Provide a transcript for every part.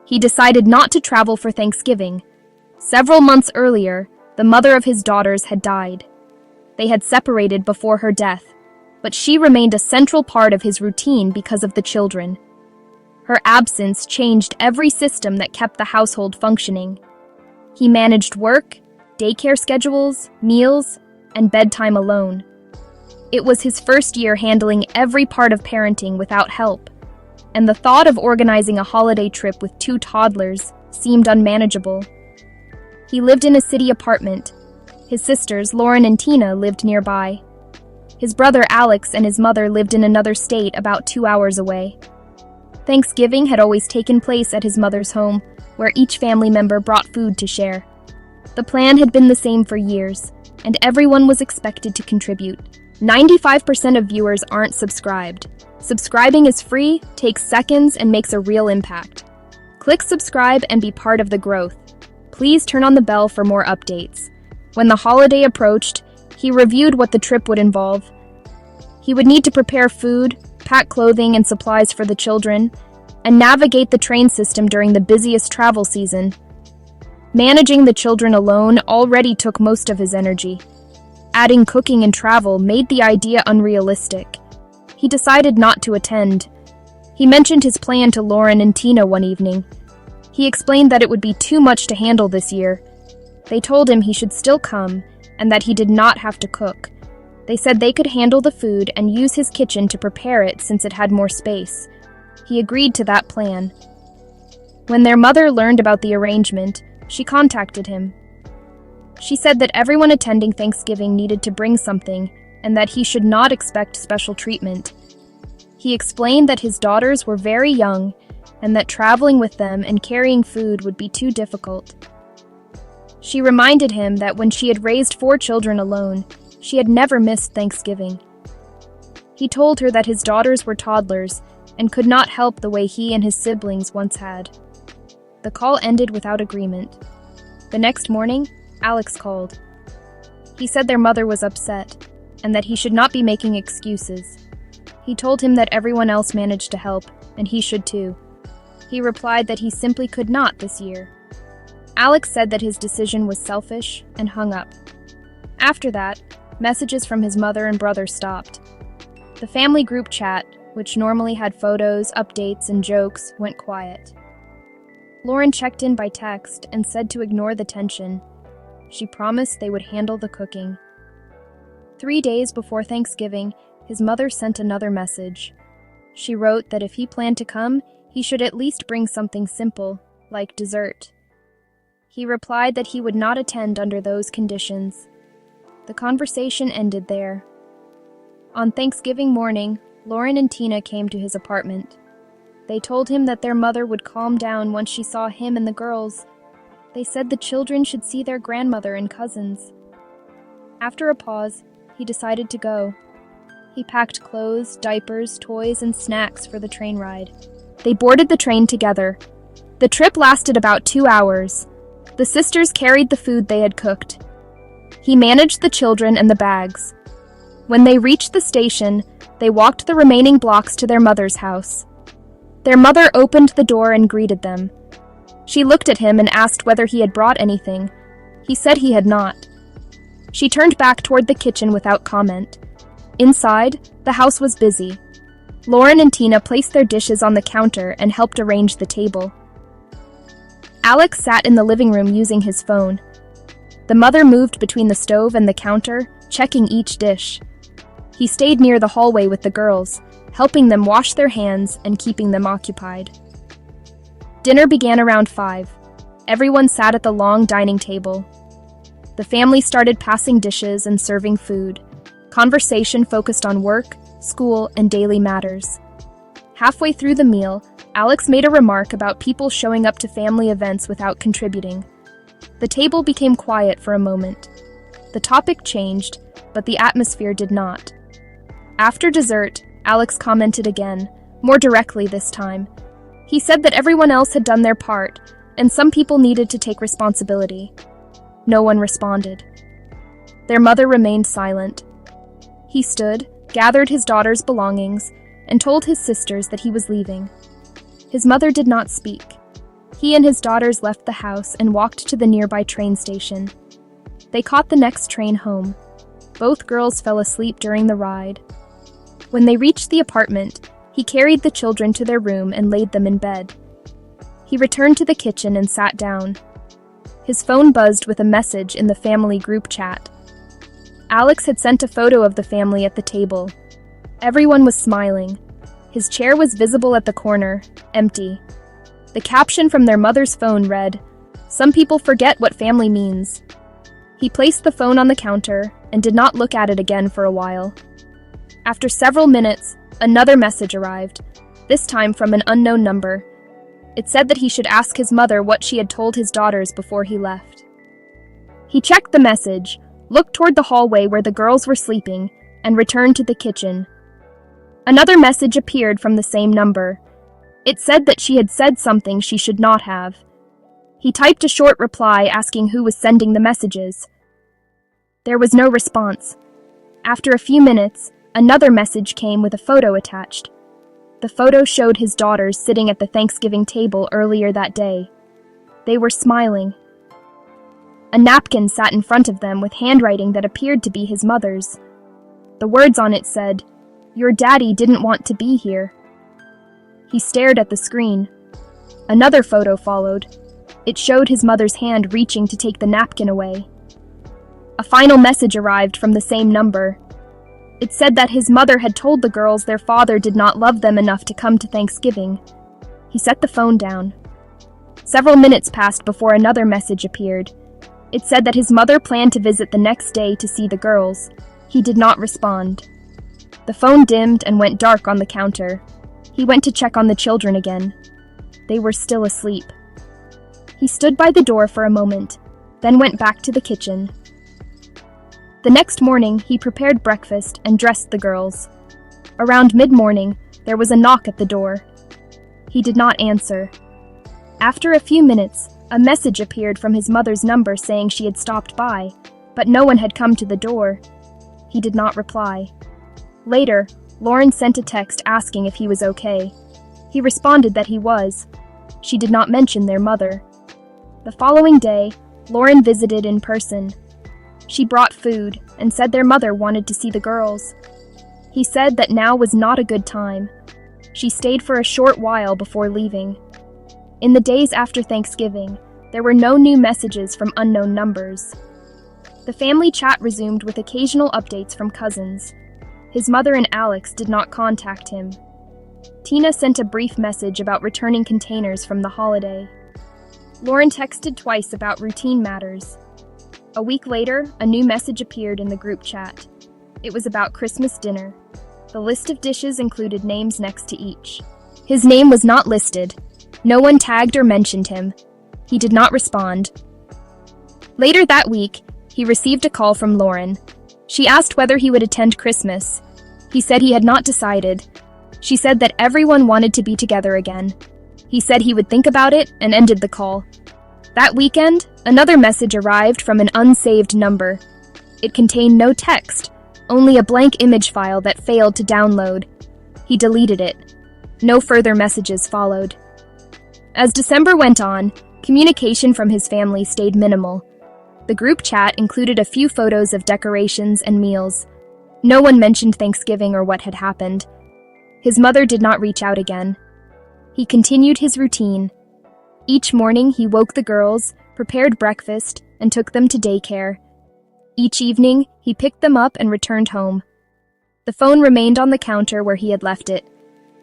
He decided not to travel for Thanksgiving. Several months earlier, the mother of his daughters had died. They had separated before her death, but she remained a central part of his routine because of the children. Her absence changed every system that kept the household functioning. He managed work, daycare schedules, meals, and bedtime alone. It was his first year handling every part of parenting without help, and the thought of organizing a holiday trip with 2 toddlers seemed unmanageable. He lived in a city apartment. His sisters, Lauren and Tina, lived nearby. His brother Alex and his mother lived in another state about 2 hours away. Thanksgiving had always taken place at his mother's home, where each family member brought food to share. The plan had been the same for years, and everyone was expected to contribute. 95% of viewers aren't subscribed. Subscribing is free, takes seconds, and makes a real impact. Click subscribe and be part of the growth. Please turn on the bell for more updates. When the holiday approached, he reviewed what the trip would involve. He would need to prepare food, pack clothing and supplies for the children, and navigate the train system during the busiest travel season. Managing the children alone already took most of his energy. Adding cooking and travel made the idea unrealistic. He decided not to attend. He mentioned his plan to Lauren and Tina one evening. He explained that it would be too much to handle this year. They told him he should still come and that he did not have to cook. They said they could handle the food and use his kitchen to prepare it since it had more space. He agreed to that plan. When their mother learned about the arrangement, she contacted him. She said that everyone attending Thanksgiving needed to bring something and that he should not expect special treatment. He explained that his daughters were very young and that traveling with them and carrying food would be too difficult. She reminded him that when she had raised 4 children alone, she had never missed Thanksgiving. He told her that his daughters were toddlers and could not help the way he and his siblings once had. The call ended without agreement. The next morning, Alex called. He said their mother was upset and that he should not be making excuses. He told him that everyone else managed to help, and he should too. He replied that he simply could not this year. Alex said that his decision was selfish and hung up. After that, messages from his mother and brother stopped. The family group chat, which normally had photos, updates, and jokes, went quiet. Lauren checked in by text and said to ignore the tension. She promised they would handle the cooking. 3 days before Thanksgiving, his mother sent another message. She wrote that if he planned to come, he should at least bring something simple, like dessert. He replied that he would not attend under those conditions. The conversation ended there. On Thanksgiving morning, Lauren and Tina came to his apartment. They told him that their mother would calm down once she saw him and the girls. They said the children should see their grandmother and cousins. After a pause, he decided to go. He packed clothes, diapers, toys, and snacks for the train ride. They boarded the train together. The trip lasted about 2 hours. The sisters carried the food they had cooked. He managed the children and the bags. When they reached the station, they walked the remaining blocks to their mother's house. Their mother opened the door and greeted them. She looked at him and asked whether he had brought anything. He said he had not. She turned back toward the kitchen without comment. Inside, the house was busy. Lauren and Tina placed their dishes on the counter and helped arrange the table. Alex sat in the living room using his phone. The mother moved between the stove and the counter, checking each dish. He stayed near the hallway with the girls, helping them wash their hands and keeping them occupied. Dinner began around 5. Everyone sat at the long dining table. The family started passing dishes and serving food. Conversation focused on work, school, and daily matters. Halfway through the meal, Alex made a remark about people showing up to family events without contributing. The table became quiet for a moment. The topic changed, but the atmosphere did not. After dessert, Alex commented again, more directly this time. He said that everyone else had done their part, and some people needed to take responsibility. No one responded. Their mother remained silent. He stood, gathered his daughter's belongings, and told his sisters that he was leaving. His mother did not speak. He and his daughters left the house and walked to the nearby train station. They caught the next train home. Both girls fell asleep during the ride. When they reached the apartment, he carried the children to their room and laid them in bed. He returned to the kitchen and sat down. His phone buzzed with a message in the family group chat. Alex had sent a photo of the family at the table. Everyone was smiling. His chair was visible at the corner, empty. The caption from their mother's phone read, "Some people forget what family means." He placed the phone on the counter and did not look at it again for a while. After several minutes, another message arrived, this time from an unknown number. It said that he should ask his mother what she had told his daughters before he left. He checked the message, looked toward the hallway where the girls were sleeping, and returned to the kitchen. Another message appeared from the same number. It said that she had said something she should not have. He typed a short reply asking who was sending the messages. There was no response. After a few minutes, another message came with a photo attached. The photo showed his daughters sitting at the Thanksgiving table earlier that day. They were smiling. A napkin sat in front of them with handwriting that appeared to be his mother's. The words on it said, "Your daddy didn't want to be here." He stared at the screen. Another photo followed. It showed his mother's hand reaching to take the napkin away. A final message arrived from the same number. It said that his mother had told the girls their father did not love them enough to come to Thanksgiving. He set the phone down. Several minutes passed before another message appeared. It said that his mother planned to visit the next day to see the girls. He did not respond. The phone dimmed and went dark on the counter. He went to check on the children again. They were still asleep. He stood by the door for a moment, then went back to the kitchen. The next morning, he prepared breakfast and dressed the girls. Around mid-morning, there was a knock at the door. He did not answer. After a few minutes, a message appeared from his mother's number saying she had stopped by, but no one had come to the door. He did not reply. Later, Lauren sent a text asking if he was okay. He responded that he was. She did not mention their mother. The following day, Lauren visited in person. She brought food and said their mother wanted to see the girls. He said that now was not a good time. She stayed for a short while before leaving. In the days after Thanksgiving, there were no new messages from unknown numbers. The family chat resumed with occasional updates from cousins. His mother and Alex did not contact him. Tina sent a brief message about returning containers from the holiday. Lauren texted twice about routine matters. A week later, a new message appeared in the group chat. It was about Christmas dinner. The list of dishes included names next to each. His name was not listed. No one tagged or mentioned him. He did not respond. Later that week, he received a call from Lauren. She asked whether he would attend Christmas. He said he had not decided. She said that everyone wanted to be together again. He said he would think about it and ended the call. That weekend, another message arrived from an unsaved number. It contained no text, only a blank image file that failed to download. He deleted it. No further messages followed. As December went on, communication from his family stayed minimal. The group chat included a few photos of decorations and meals. No one mentioned Thanksgiving or what had happened. His mother did not reach out again. He continued his routine. Each morning, he woke the girls, prepared breakfast, and took them to daycare. Each evening, he picked them up and returned home. The phone remained on the counter where he had left it.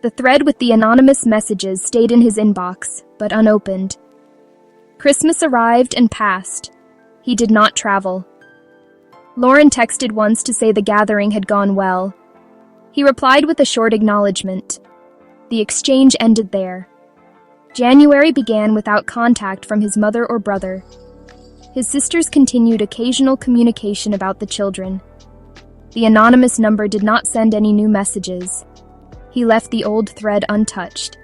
The thread with the anonymous messages stayed in his inbox, but unopened. Christmas arrived and passed. He did not travel. Lauren texted once to say the gathering had gone well. He replied with a short acknowledgement. The exchange ended there. January began without contact from his mother or brother. His sisters continued occasional communication about the children. The anonymous number did not send any new messages. He left the old thread untouched.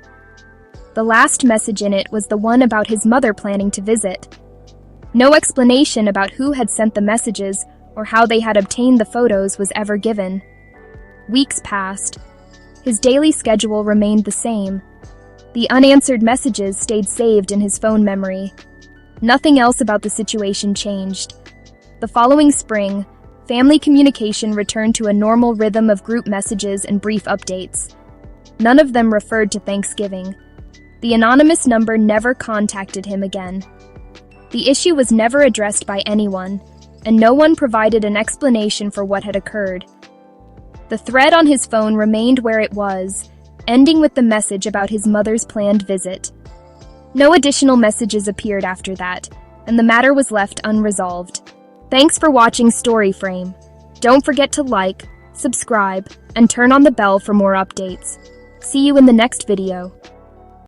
The last message in it was the one about his mother planning to visit. No explanation about who had sent the messages or how they had obtained the photos was ever given. Weeks passed. His daily schedule remained the same. The unanswered messages stayed saved in his phone memory. Nothing else about the situation changed. The following spring, family communication returned to a normal rhythm of group messages and brief updates. None of them referred to Thanksgiving. The anonymous number never contacted him again. The issue was never addressed by anyone, and no one provided an explanation for what had occurred. The thread on his phone remained where it was, ending with the message about his mother's planned visit. No additional messages appeared after that, and the matter was left unresolved. Thanks for watching Story Frame. Don't forget to like, subscribe, and turn on the bell for more updates. See you in the next video.